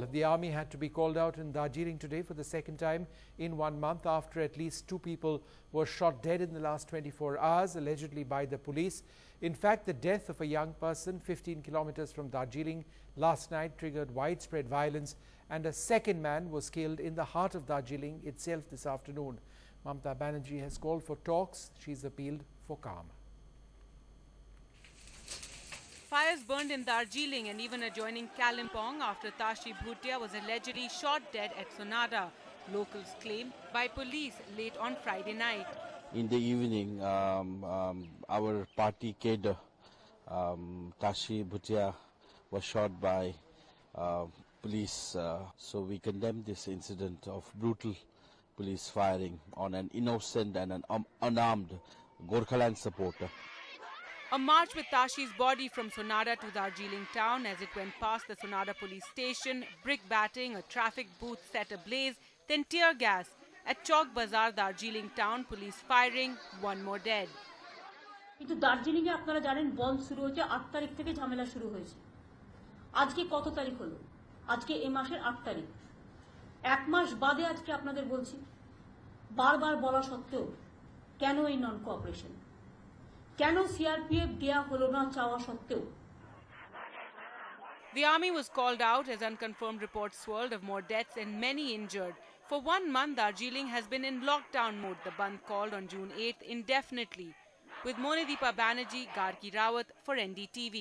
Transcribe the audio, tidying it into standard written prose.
The army had to be called out in Darjeeling today for the second time in 1 month after at least 2 people were shot dead in the last 24 hours, allegedly by the police. In fact, the death of a young person 15 kilometers from Darjeeling last night triggered widespread violence, and a second man was killed in the heart of Darjeeling itself this afternoon. Mamata Banerjee has called for talks. She's appealed for calm. Fires burned in Darjeeling and even adjoining Kalimpong after Tashi Bhutia was allegedly shot dead at Sonada, locals claim, by police late on Friday night. In the evening, our party cadre, Tashi Bhutia, was shot by police. So we condemn this incident of brutal police firing on an innocent and an unarmed Gorkhaland supporter. A march with Tashi's body from Sonada to Darjeeling town as it went past the Sonada police station, brick batting, a traffic booth set ablaze, then tear gas. At Chowk Bazaar, Darjeeling town, police firing, 1 more dead. কিন্তু দার্জিলিং এ আপনারা জানেন বন্ধ শুরু হয়েছে 8 তারিখ থেকে ঝামেলা শুরু হয়েছে। আজকে কত তারিখ হলো? আজকে এই মাসের 8 তারিখ। 1 মাস বাদে আজকে আপনাদের বলছি, বারবার বলা সত্ত্বেও কেন এই নন কোঅপারেশন? কেন সিআরপিএফ দেয়া হলো না চাওয়া সত্ত্বেও? The army was called out as unconfirmed reports swirled of more deaths and many injured. For 1 month, Darjeeling has been in lockdown mode, the Bandh called on June 8th indefinitely. With Monideepa Banerjee, Gargi Rawat for NDTV.